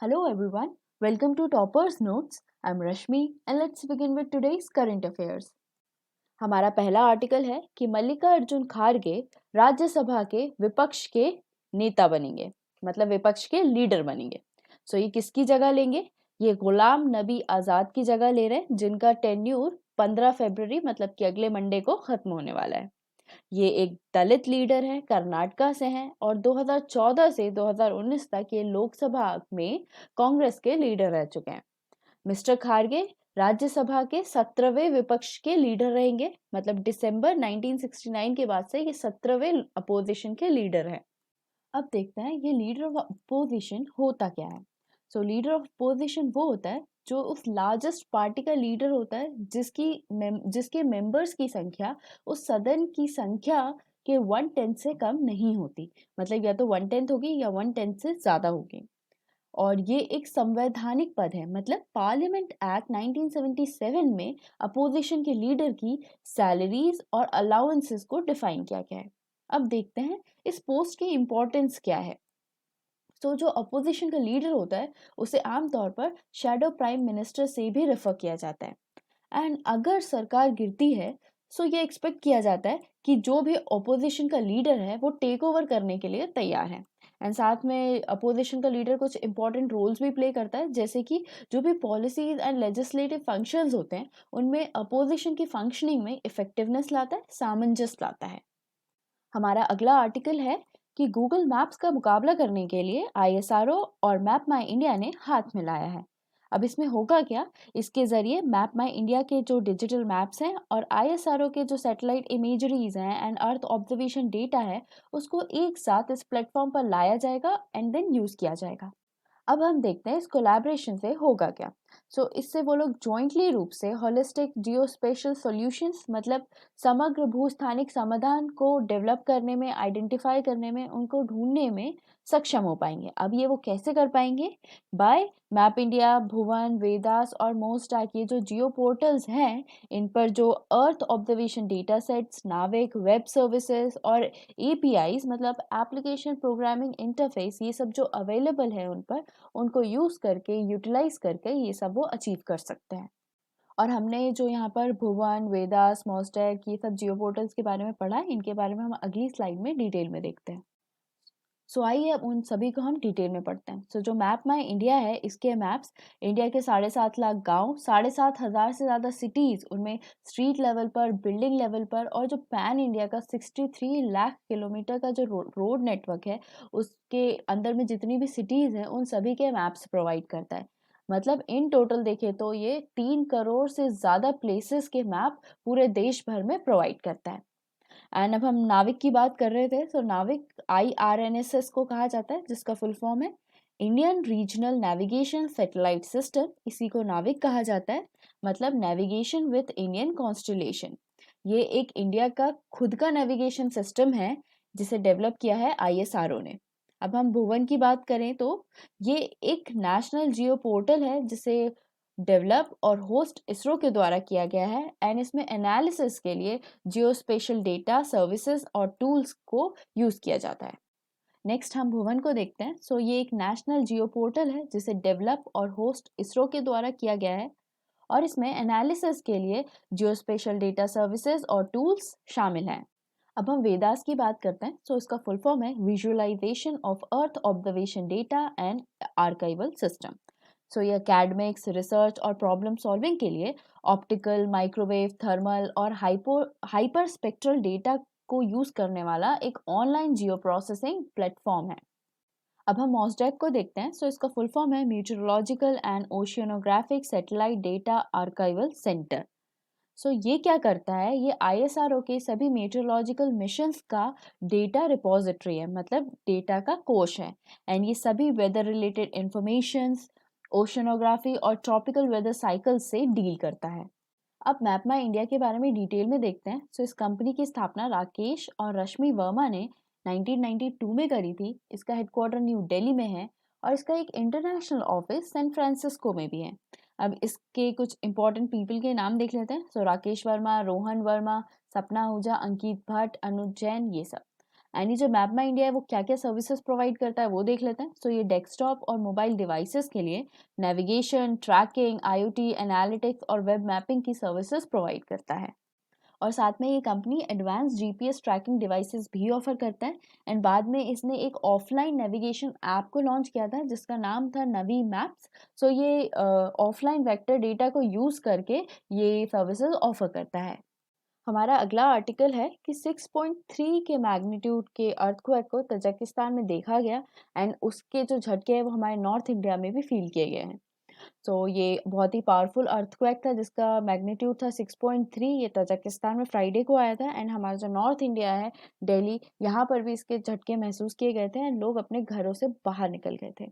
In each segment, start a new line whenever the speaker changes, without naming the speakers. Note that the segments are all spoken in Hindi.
Hello everyone, welcome to Topper's Notes. I'm Rashmi and let's begin with today's current affairs. हमारा पहला आर्टिकल है कि मल्लिकार्जुन खारगे राज्यसभा के विपक्ष के नेता बनेंगे, मतलब विपक्ष के लीडर बनेंगे। ये किसकी जगह लेंगे? ये गुलाम नबी आज़ाद की जगह ले रहे हैं, जिनका टेन्यूर 15 फरवरी मतलब कि अगले मंडे को खत्म होने वाला है। ये एक दलित लीडर है, कर्नाटका से हैं और 2014 से 2019 तक ये लोकसभा में कांग्रेस के लीडर रह चुके हैं। मिस्टर खारगे राज्यसभा के 17वें विपक्ष के लीडर रहेंगे, मतलब दिसंबर 1969 के बाद से ये 17वें अपोजिशन के लीडर हैं। अब देखते हैं ये लीडर ऑफ अपोजिशन होता क्या है। लीडर ऑफ अपोजिशन वो होता है जो उस लार्जेस्ट पार्टी का लीडर होता है जिसके मेंबर्स की संख्या उस सदन की संख्या के 1/10 से कम नहीं होती, मतलब या तो 1/10 होगी या 1/10 से ज्यादा होगी। और ये एक संवैधानिक पद है, मतलब पार्लियामेंट एक्ट 1977 में अपोजिशन के लीडर की सैलरीज और अलाउंसेस को डिफाइन किया गया है। अब देखते हैं इस पोस्ट की इम्पोर्टेंस क्या है। जो अपोजिशन का लीडर होता है उसे आमतौर पर शैडो प्राइम मिनिस्टर से भी रेफर किया जाता है। एंड अगर सरकार गिरती है ये एक्सपेक्ट किया जाता है कि जो भी अपोजिशन का लीडर है वो टेक ओवर करने के लिए तैयार है। एंड साथ में अपोजिशन का लीडर कुछ इंपॉर्टेंट रोल्स भी प्ले करता है, जैसे कि जो भी पॉलिसीज एंड लेजिस्लेटिव फंक्शंस होते हैं उनमें अपोजिशन की फंक्शनिंग में इफेक्टिवनेस लाता है, सामंजस्य लाता है। हमारा अगला आर्टिकल है कि गूगल मैप्स का मुकाबला करने के लिए आईएसआरओ और मैप माई इंडिया ने हाथ मिलाया है। अब इसमें होगा क्या? इसके जरिए मैप माई इंडिया के जो डिजिटल मैप्स हैं और आईएसआरओ के जो सैटेलाइट इमेजरीज हैं एंड अर्थ ऑब्जर्वेशन डेटा है उसको एक साथ इस प्लेटफॉर्म पर लाया जाएगा एंड देन यूज किया जाएगा। अब हम देखते हैं इस कोलैबोरेशन से होगा क्या। इससे वो लोग जॉइंटली रूप से होलिस्टिक जियोस्पेशियल सॉल्यूशंस, मतलब समग्र भूस्थानिक समाधान को डेवलप करने में, आइडेंटिफाई करने में, उनको ढूंढने में सक्षम हो पाएंगे। अब ये वो कैसे कर पाएंगे? बाय मैप इंडिया, भुवन, वेदास और मोस्टैक, ये जो जियो पोर्टल्स हैं इन पर जो अर्थ ऑब्जर्वेशन डेटा सेट्स, नाविक, वेब सर्विसेज और एपीआईज मतलब एप्लीकेशन प्रोग्रामिंग इंटरफेस, ये सब जो अवेलेबल है उन पर, उनको यूज़ करके, यूटिलाइज करके ये सब वो अचीव कर सकते हैं। और हमने जो यहाँ पर भुवन, वेदास, मॉस्टैक, ये सब जियो पोर्टल्स के बारे में पढ़ा है, इनके बारे में हम अगली स्लाइड में डिटेल में देखते हैं। आइए अब उन सभी को हम डिटेल में पढ़ते हैं। जो मैप माई इंडिया है, इसके मैप्स इंडिया के 7.5 लाख गांव, 7,500 से ज़्यादा सिटीज़, उनमें स्ट्रीट लेवल पर, बिल्डिंग लेवल पर, और जो पैन इंडिया का 63 लाख किलोमीटर का जो रोड नेटवर्क है उसके अंदर में जितनी भी सिटीज़ हैं उन सभी के मैप्स प्रोवाइड करता है। मतलब इन टोटल देखें तो ये 3 करोड़ से ज़्यादा प्लेसेस के मैप पूरे देश भर में प्रोवाइड करता है। एंड अब हम नाविक की बात कर रहे थे। नाविक IRNSS को कहा जाता है, जिसका फुल फॉर्म है Indian regional navigation satellite system. इसी को नाविक कहा जाता है, मतलब नेविगेशन विथ इंडियन कॉन्स्टलेशन। ये एक इंडिया का खुद का नेविगेशन सिस्टम है जिसे डेवलप किया है ISRO ने। अब हम भुवन की बात करें तो ये एक नेशनल जियो पोर्टल है जिसे डेवलप और होस्ट इसरो के द्वारा किया गया है। एंड इसमें एनालिसिस के लिए जियोस्पेशल डेटा, सर्विसेज और टूल्स को यूज किया जाता है। नेक्स्ट हम भुवन को देखते हैं। ये एक नेशनल जियो पोर्टल है जिसे डेवलप और होस्ट इसरो के द्वारा किया गया है और इसमें एनालिसिस के लिए जियोस्पेशल डेटा, सर्विसेज और टूल्स शामिल हैं। अब हम वेदास की बात करते हैं। इसका फुल फॉर्म है visualization of earth observation data and archival system. ये एकेडमिक्स, रिसर्च और प्रॉब्लम सॉल्विंग के लिए ऑप्टिकल, माइक्रोवेव, थर्मल और हाइपर स्पेक्ट्रल डेटा को यूज करने वाला एक ऑनलाइन जियो प्रोसेसिंग प्लेटफॉर्म है। अब हम मॉसडेक को देखते हैं। इसका फुल फॉर्म है meteorological and oceanographic satellite data archival centre. ये क्या करता है? ये ISRO के सभी मेट्रोलॉजिकल मिशंस का डेटा रिपोजिटरी है, मतलब डेटा का कोश है। एंड ये सभी वेदर रिलेटेड इंफॉर्मेशंस, ओशनोग्राफी और ट्रॉपिकल वेदर साइकिल से डील करता है। अब मैप माई इंडिया के बारे में डिटेल में देखते हैं। इस कंपनी की स्थापना राकेश और रश्मि वर्मा ने 1992 में करी थी। इसका हेडक्वार्टर न्यू दिल्ली में है और इसका एक इंटरनेशनल ऑफिस सैन फ्रांसिस्को में भी है। अब इसके कुछ इंपॉर्टेंट पीपल के नाम देख लेते हैं। राकेश वर्मा, रोहन वर्मा, सपना आहूजा, अंकित भट्ट, अनुज जैन, ये सब। एंड ये जो मैप माई इंडिया है वो क्या क्या सर्विसेज प्रोवाइड करता है वो देख लेते हैं। सो ये डेस्कटॉप और मोबाइल डिवाइसेस के लिए नेविगेशन, ट्रैकिंग, आईओटी, एनालिटिक्स और वेब मैपिंग की सर्विसेज प्रोवाइड करता है। और साथ में ये company advance GPS tracking devices भी ऑफर करता है। एंड बाद में इसने एक ऑफलाइन नेविगेशन ऐप को लॉन्च किया था जिसका नाम था नवी मैप्स। सो ये ऑफलाइन वेक्टर डेटा को यूज़ करके ये सर्विसेज ऑफर करता है। हमारा अगला आर्टिकल है कि 6.3 के मैग्नीट्यूड के अर्थक्वेक को तजाकिस्तान में देखा गया एंड उसके जो झटके हैं वो हमारे नॉर्थ इंडिया में भी फील किए गए हैं। तो ये बहुत ही पावरफुल अर्थक्वेक था जिसका मैग्नीट्यूड था 6.3। ये तजाकिस्तान में फ्राइडे को आया था एंड हमारा जो नॉर्थ इंडिया है, दिल्ली, यहाँ पर भी इसके झटके महसूस किए गए थे एंड लोग अपने घरों से बाहर निकल गए थे।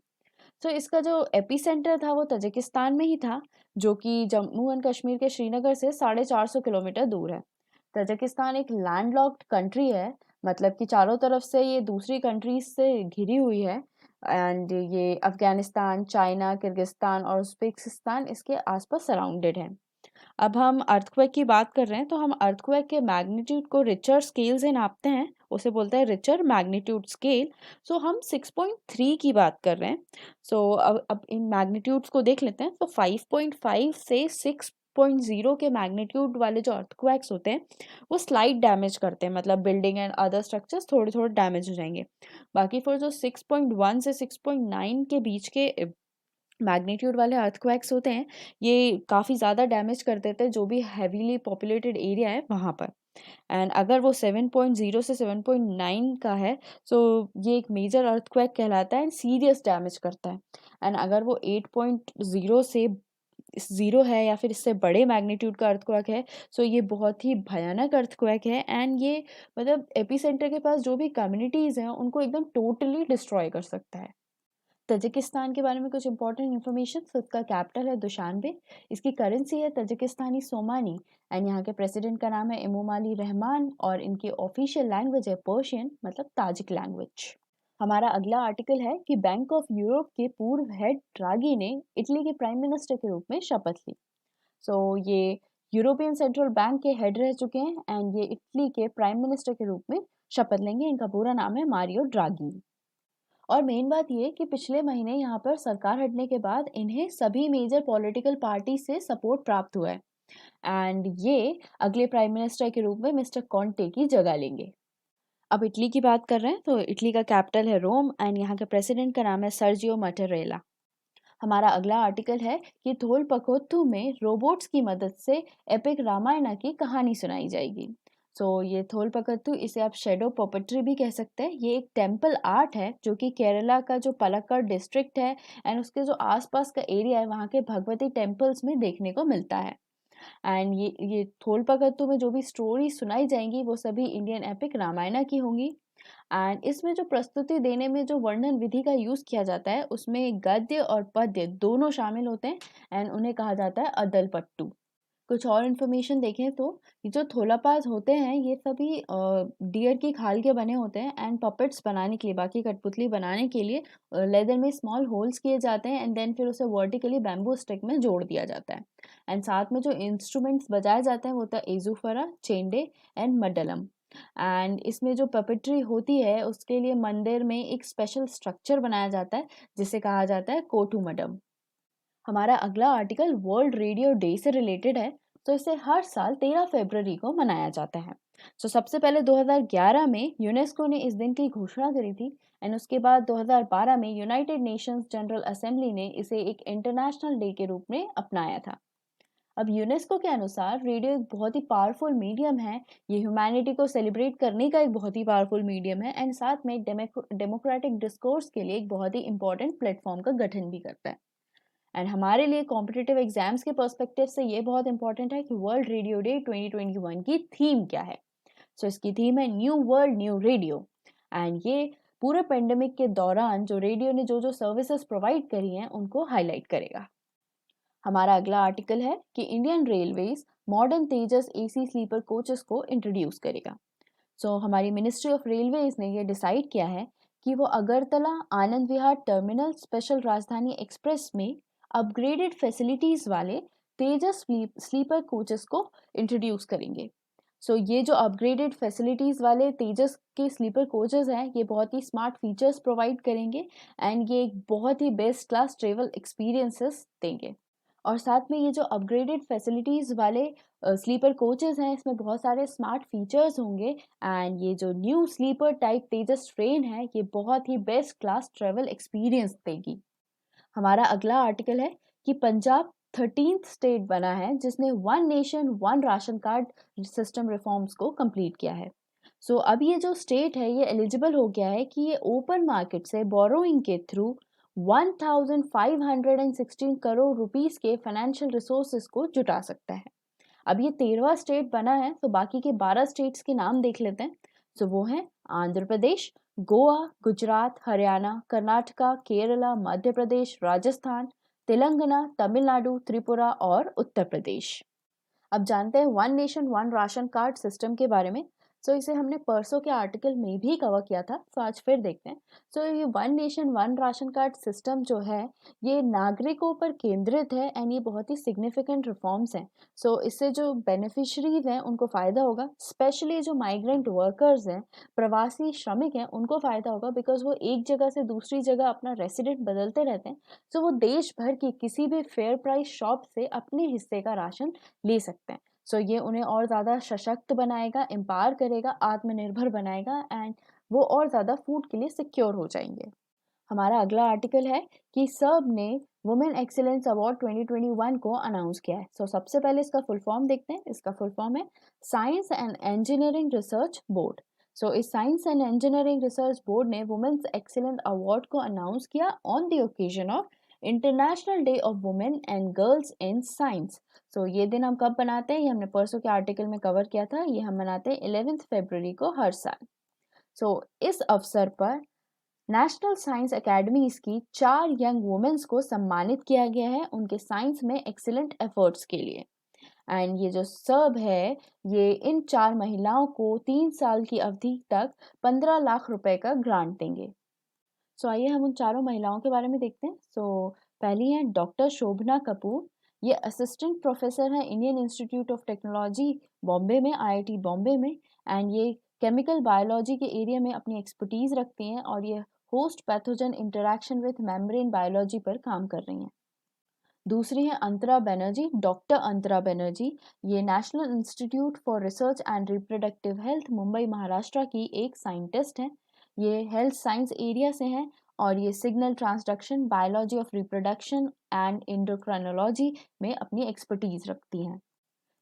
तो इसका जो एपी सेंटर था वो तजाकिस्तान में ही था, जो कि जम्मू एंड कश्मीर के श्रीनगर से 450 किलोमीटर दूर है। तजाकिस्तान एक लैंडलॉक्ड कंट्री है, मतलब कि चारों तरफ से ये दूसरी कंट्रीज से घिरी हुई है एंड ये अफगानिस्तान, चाइना, किर्गिस्तान और उज़्बेकिस्तान इसके आसपास सराउंडेड है। अब हम अर्थक्वेक की बात कर रहे हैं तो हम अर्थक्वेक के मैग्नीट्यूड को रिचर स्केल से नापते हैं, उसे बोलते हैं रिचर मैग्नीट्यूड स्केल। सो हम 6.3 की बात कर रहे हैं। सो अब इन मैग्नीट्यूड्स को देख लेते हैं। तो 5.5 से 6.0 के मैग्नीट्यूड वाले जो अर्थक्वेक्स होते हैं वो स्लाइट डैमेज करते हैं, मतलब बिल्डिंग एंड अदर स्ट्रक्चर्स थोड़े थोड़े डैमेज हो जाएंगे। बाकी फिर जो 6.1 से 6.9 के बीच के मैग्नीट्यूड वाले अर्थक्वेक्स होते हैं ये काफ़ी ज़्यादा डैमेज कर देते हैं जो भी हैवीली पॉपुलेटेड एरिया है वहाँ पर। एंड अगर वो 7.0 से 7.9 का है सो ये एक मेजर अर्थक्वेक कहलाता है एंड सीरियस डैमेज करता है। एंड अगर वो 8.0 से 0 है या फिर इससे बड़े मैग्नीट्यूड का अर्थक्वेक है सो ये बहुत ही भयानक अर्थक्वेक है एंड ये मतलब एपिसेंटर के पास जो भी कम्युनिटीज़ हैं उनको एकदम टोटली डिस्ट्रॉय कर सकता है। तजिकिस्तान के बारे में कुछ इंपॉर्टेंट इन्फॉर्मेशन। तो इसका कैपिटल है दुशानबे, इसकी करेंसी है तजिकिस्तानी सोमानी एंड यहाँ के प्रेसिडेंट का नाम है इमोमाली रहमान और इनकी ऑफिशियल लैंग्वेज है पर्शियन, मतलब ताजिक लैंग्वेज। हमारा अगला आर्टिकल है कि बैंक ऑफ यूरोप के पूर्व हेड ड्रागी ने इटली के प्राइम मिनिस्टर के रूप में शपथ ली। सो ये यूरोपियन सेंट्रल बैंक के हेड रह चुके हैं एंड ये इटली के प्राइम मिनिस्टर के रूप में शपथ लेंगे। इनका पूरा नाम है मारियो ड्रागी। और मेन बात ये कि पिछले महीने यहाँ पर सरकार हटने के बाद इन्हें सभी मेजर पॉलिटिकल पार्टी से सपोर्ट प्राप्त हुआ है एंड ये अगले प्राइम मिनिस्टर के रूप में मिस्टर कॉन्टे की जगह लेंगे। अब इटली की बात कर रहे हैं तो इटली का कैपिटल है रोम एंड यहाँ के प्रेसिडेंट का नाम है सर्जियो मटेरेला। हमारा अगला आर्टिकल है कि थोलपकोत्थु में रोबोट्स की मदद से एपिक रामायणा की कहानी सुनाई जाएगी। ये थोलपकत्तु, इसे आप शेडो पॉपेट्री भी कह सकते हैं। ये एक टेम्पल आर्ट है जो कि केरला का जो पलक्कड़ डिस्ट्रिक्ट है एंड उसके जो आसपास का एरिया है वहाँ के भगवती टेम्पल्स में देखने को मिलता है। एंड ये थोलपकत्तु में जो भी स्टोरी सुनाई जाएंगी वो सभी इंडियन एपिक रामायणा की होंगी। एंड इसमें जो प्रस्तुति देने में जो वर्णन विधि का यूज़ किया जाता है उसमें गद्य और पद्य दोनों शामिल होते हैं एंड उन्हें कहा जाता है अदल पट्टू। कुछ और इन्फॉर्मेशन देखें तो ये जो थोलापाज होते हैं ये सभी डियर की खाल के बने होते हैं एंड पपेट्स बनाने के लिए, बाकी कठपुतली बनाने के लिए लेदर में स्मॉल होल्स किए जाते हैं एंड देन फिर उसे वर्टिकली बैम्बू स्टिक में जोड़ दिया जाता है। एंड साथ में जो इंस्ट्रूमेंट्स बजाए जाते हैं वो होता है एजूफरा, चेंडे एंड मडलम। एंड इसमें जो पपेट्री होती है उसके लिए मंदिर में एक स्पेशल स्ट्रक्चर बनाया जाता है जिसे कहा जाता है कोटू मडम। हमारा अगला आर्टिकल वर्ल्ड रेडियो डे से रिलेटेड है। तो इसे हर साल 13 फरवरी को मनाया जाता है। सबसे पहले 2011 में यूनेस्को ने इस दिन की घोषणा करी थी एंड उसके बाद 2012 में यूनाइटेड नेशंस जनरल असेंबली ने इसे एक इंटरनेशनल डे के रूप में अपनाया था। अब यूनेस्को के अनुसार रेडियो एक बहुत ही पावरफुल मीडियम है। ये ह्यूमैनिटी को सेलिब्रेट करने का एक बहुत ही पावरफुल मीडियम है एंड साथ में डेमोक्रेटिक डिस्कोर्स के लिए एक बहुत ही इंपॉर्टेंट प्लेटफॉर्म का गठन भी करता है। एंड हमारे लिए कॉम्पिटिटिव एग्जाम्स के पर्सपेक्टिव से ये बहुत इंपॉर्टेंट है कि वर्ल्ड रेडियो डे 2021 की थीम क्या है। इसकी थीम है new world new radio and ये पूरे पेंडेमिक के दौरान जो रेडियो ने जो जो सर्विसेज प्रोवाइड करी हैं उनको हाईलाइट करेगा। हमारा अगला आर्टिकल है कि इंडियन रेलवेज मॉडर्न तेजस एसी स्लीपर कोचेस को इंट्रोड्यूस करेगा। हमारी मिनिस्ट्री ऑफ रेलवेज ने ये डिसाइड किया है कि वो अगरतला आनंद विहार टर्मिनल स्पेशल राजधानी एक्सप्रेस में अपग्रेडेड फैसिलिटीज वाले तेजस स्लीपर कोचेस को इंट्रोड्यूस करेंगे। सो ये जो अपग्रेडेड फैसिलिटीज़ वाले तेजस के स्लीपर कोचेज़ हैं, ये बहुत ही स्मार्ट फीचर्स प्रोवाइड करेंगे एंड ये एक बहुत ही बेस्ट क्लास ट्रैवल एक्सपीरियंसेस देंगे। और साथ में ये जो अपग्रेडेड फैसिलिटीज़ वाले स्लीपर कोचेज़ हैं, इसमें बहुत सारे स्मार्ट फीचर्स होंगे एंड ये जो न्यू स्लीपर टाइप तेजस ट्रेन है, ये बहुत ही बेस्ट क्लास ट्रैवल एक्सपीरियंस देगी। हमारा अगला आर्टिकल है कि पंजाब 13th स्टेट बना है जिसने one nation one ration card system reforms को कंप्लीट किया है। अब ये जो स्टेट है ये एलिजिबल हो गया है कि ये ओपन मार्केट से बोरोइंग के थ्रू 1516 करोड़ रुपीस के फाइनेंशियल रिसोर्सेज को जुटा सकता है। अब ये 13वां स्टेट बना है, तो बाकी के 12 स्टेट्स के नाम देख लेते हैं। वो हैं आंध्र प्रदेश, गोवा, गुजरात, हरियाणा, कर्नाटका, केरला, मध्य प्रदेश, राजस्थान, तेलंगाना, तमिलनाडु, त्रिपुरा और उत्तर प्रदेश। अब जानते हैं one nation one ration card system के बारे में। इसे हमने परसों के आर्टिकल में भी कवर किया था, आज फिर देखते हैं। ये one nation one ration card system जो है ये नागरिकों पर केंद्रित है एंड ये बहुत ही सिग्निफिकेंट रिफॉर्म्स हैं। इससे जो बेनिफिशरीज हैं उनको फ़ायदा होगा, स्पेशली जो माइग्रेंट वर्कर्स हैं, प्रवासी श्रमिक हैं, उनको फ़ायदा होगा बिकॉज वो एक जगह से दूसरी जगह अपना रेसिडेंट बदलते रहते हैं। वो देश भर की किसी भी फेयर प्राइस शॉप से अपने हिस्से का राशन ले सकते हैं। ये उन्हें और ज़्यादा सशक्त बनाएगा, एम्पावर करेगा, आत्मनिर्भर बनाएगा एंड वो और ज़्यादा फूड के लिए सिक्योर हो जाएंगे। हमारा अगला आर्टिकल है कि सर्ब ने वुमेन एक्सीलेंस अवार्ड 2021 को अनाउंस किया है। सबसे पहले इसका फुल फॉर्म देखते हैं। इसका फुल फॉर्म है science and engineering research board. इस science and engineering research board ने वुमेन्स एक्सीलेंस अवार्ड को अनाउंस किया on the occasion of international day of women and girls in science. ये दिन हम कब मनाते हैं, ये हमने परसों के आर्टिकल में कवर किया था। ये हम मनाते हैं 11 फरवरी को हर साल। इस अवसर पर नेशनल साइंस एकेडमीज की 4 यंग वुमेन्स को सम्मानित किया गया है उनके साइंस में एक्सीलेंट एफर्ट्स के लिए। एंड ये जो सर्ब है ये इन 4 महिलाओं को 3 साल की अवधि तक 15 लाख रुपए का ग्रांट देंगे। आइए हम उन चारों महिलाओं के बारे में देखते हैं। पहली है डॉक्टर शोभना कपूर। ये असिस्टेंट प्रोफेसर हैं Indian institute of technology Bombay में, आईआईटी बॉम्बे में एंड ये केमिकल बायोलॉजी के एरिया में अपनी एक्सपर्टीज रखती हैं और ये host pathogen interaction with membrane biology पर काम कर रही हैं। दूसरी है अंतरा बनर्जी, डॉक्टर अंतरा बनर्जी। ये national institute for research and reproductive health Mumbai Maharashtra की एक साइंटिस्ट हैं। ये हेल्थ साइंस एरिया से हैं और ये signal transduction, biology of reproduction and endocrinology में अपनी एक्सपर्टीज रखती हैं।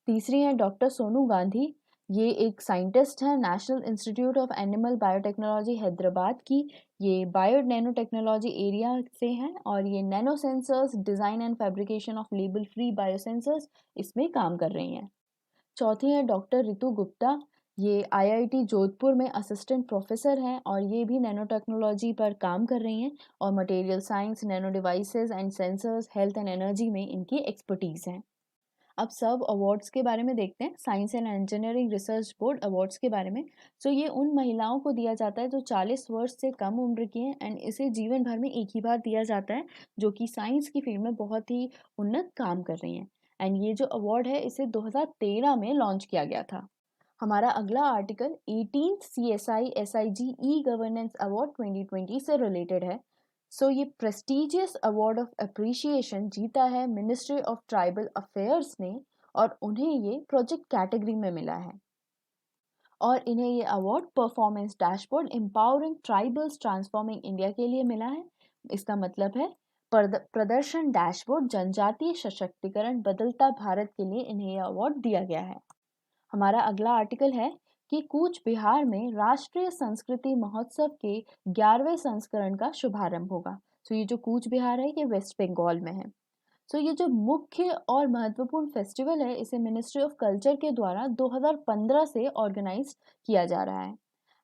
तीसरी हैं डॉक्टर सोनू गांधी। ये एक साइंटिस्ट हैं national institute of animal biotechnology Hyderabad की। ये बायो नैनो टेक्नोलॉजी एरिया से हैं और ये nano sensors design and fabrication of label free biosensors इसमें काम कर रही हैं। चौथी है डॉक्टर रितु गुप्ता। ये आईआईटी जोधपुर में असिस्टेंट प्रोफेसर हैं और ये भी नैनो टेक्नोलॉजी पर काम कर रही हैं और material science, nano devices and sensors, health and energy में इनकी एक्सपर्टीज़ हैं। अब सब अवार्ड्स के बारे में देखते हैं, science and engineering research board awards के बारे में। ये उन महिलाओं को दिया जाता है जो 40 वर्ष से कम उम्र की हैं एंड इसे जीवन भर में एक ही बार दिया जाता है, जो कि साइंस की फील्ड में बहुत ही उन्नत काम कर रही हैं। एंड ये जो अवार्ड है इसे 2013 में लॉन्च किया गया था। हमारा अगला article 18th CSI SIG e governance award 2020 से रिलेटेड है। ये प्रेस्टिजियस अवार्ड ऑफ अप्रिशिएशन जीता है मिनिस्ट्री ऑफ ट्राइबल अफेयर्स ने और उन्हें ये प्रोजेक्ट कैटेगरी में मिला है और इन्हें ये award performance dashboard empowering tribals transforming India के लिए मिला है। इसका मतलब है प्रदर्शन डैशबोर्ड जनजातीय सशक्तिकरण बदलता भारत के लिए इन्हें यह अवार्ड दिया गया है। हमारा अगला आर्टिकल है कि कूच बिहार में राष्ट्रीय संस्कृति महोत्सव के 11वें संस्करण का शुभारंभ होगा। ये जो कूच बिहार है ये वेस्ट बंगाल में है। ये जो मुख्य और महत्वपूर्ण फेस्टिवल है इसे मिनिस्ट्री ऑफ कल्चर के द्वारा 2015 से ऑर्गेनाइज किया जा रहा है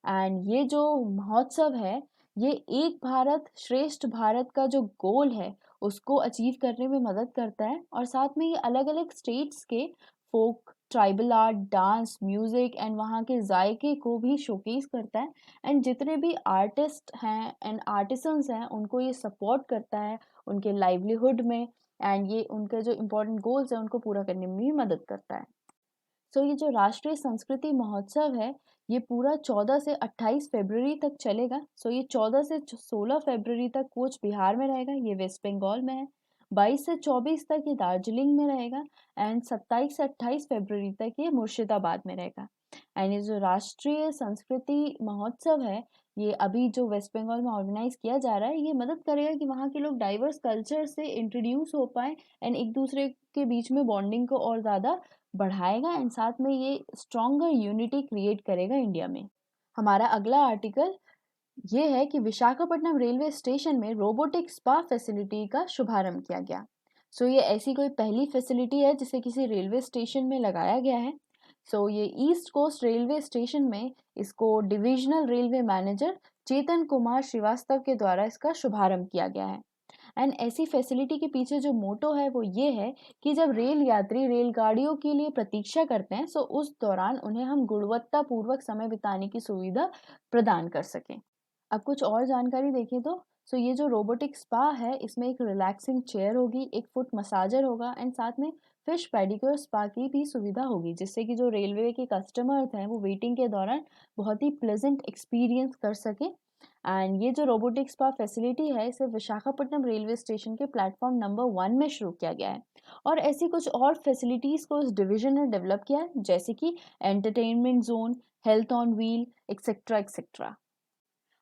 एंड ये जो महोत्सव है ये एक भारत श्रेष्ठ भारत का जो गोल है उसको अचीव करने में मदद करता है और साथ में ये अलग अलग स्टेट्स के folk, tribal art, dance, music and वहाँ के जायके को भी शोकेस करता है एंड जितने भी आर्टिस्ट हैं एंड आर्टिसंस हैं उनको ये सपोर्ट करता है उनके लाइवलीहुड में एंड ये उनके जो इम्पोर्टेंट गोल्स हैं उनको पूरा करने में भी मदद करता है। सो ये जो राष्ट्रीय संस्कृति महोत्सव है, ये पूरा 14 से 28 फरवरी तक चलेगा। सो ये 14 से 16 फरवरी तक कूच बिहार में रहेगा, ये वेस्ट बंगाल में है। 22 से 24 तक ये दार्जिलिंग में रहेगा एंड 27 से 28 फरवरी तक ये मुर्शिदाबाद में रहेगा। एंड ये जो राष्ट्रीय संस्कृति महोत्सव है, ये अभी जो वेस्ट बंगाल में ऑर्गेनाइज किया जा रहा है, ये मदद करेगा कि वहाँ के लोग डाइवर्स कल्चर से इंट्रोड्यूस हो पाए एंड एक दूसरे के बीच में बॉन्डिंग को और ज़्यादा बढ़ाएगा एंड साथ में ये स्ट्रॉन्गर यूनिटी क्रिएट करेगा इंडिया में। हमारा अगला आर्टिकल ये है कि विशाखापट्टनम रेलवे स्टेशन में रोबोटिक स्पा फैसिलिटी का शुभारंभ किया गया। सो ये ऐसी कोई पहली फैसिलिटी है जिसे किसी रेलवे स्टेशन में लगाया गया है। सो ये ईस्ट कोस्ट रेलवे स्टेशन में इसको डिविजनल रेलवे मैनेजर चेतन कुमार श्रीवास्तव के द्वारा इसका शुभारंभ किया गया है। एंड ऐसी फैसिलिटी के पीछे जो मोटो है वो ये है कि जब रेल यात्री रेलगाड़ियों के लिए प्रतीक्षा करते हैं, सो उस दौरान उन्हें हम गुणवत्तापूर्वक समय बिताने की सुविधा प्रदान कर सकें। अब कुछ और जानकारी देखें तो ये जो रोबोटिक स्पा है, इसमें एक रिलैक्सिंग चेयर होगी, एक फुट मसाजर होगा एंड साथ में फिश पेडिक्योर स्पा की भी सुविधा होगी, जिससे कि जो रेलवे के कस्टमर्स हैं वो वेटिंग के दौरान बहुत ही प्लेजेंट एक्सपीरियंस कर सकें। एंड ये जो रोबोटिक स्पा फैसिलिटी है, इसे विशाखापट्टनम रेलवे स्टेशन के प्लेटफॉर्म नंबर 1 में शुरू किया गया है और ऐसी कुछ और फैसिलिटीज़ को इस डिवीजन ने डेवलप किया है, जैसे कि entertainment zone, health on wheel, etcetera etcetera.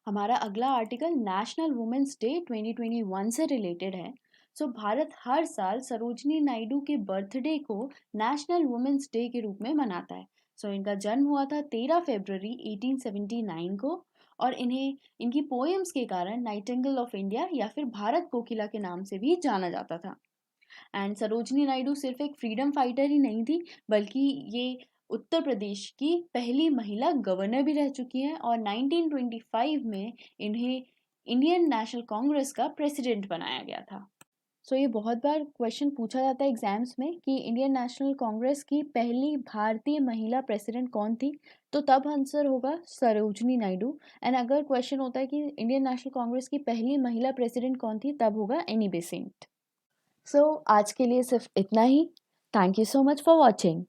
हमारा अगला आर्टिकल नेशनल वुमेन्स डे 2021 से रिलेटेड है। भारत हर साल सरोजनी नायडू के बर्थडे को नेशनल वुमेन्स डे के रूप में मनाता है। इनका जन्म हुआ था 13 फरवरी 1879 को और इन्हें इनकी पोएम्स के कारण नाइटिंगेल ऑफ इंडिया या फिर भारत कोकिला के नाम से भी जाना जाता था। एंड सरोजनी नायडू सिर्फ एक फ्रीडम फाइटर ही नहीं थी, बल्कि ये उत्तर प्रदेश की पहली महिला गवर्नर भी रह चुकी हैं और 1925 में इन्हें इंडियन नेशनल कांग्रेस का प्रेसिडेंट बनाया गया था। ये बहुत बार क्वेश्चन पूछा जाता है एग्जाम्स में कि इंडियन नेशनल कांग्रेस की पहली भारतीय महिला प्रेसिडेंट कौन थी, तो तब आंसर होगा सरोजनी नायडू। एंड अगर क्वेश्चन होता है कि इंडियन नेशनल कांग्रेस की पहली महिला प्रेसिडेंट कौन थी, तब होगा एनी बेसेंट। आज के लिए सिर्फ इतना ही। Thank you so much for watching.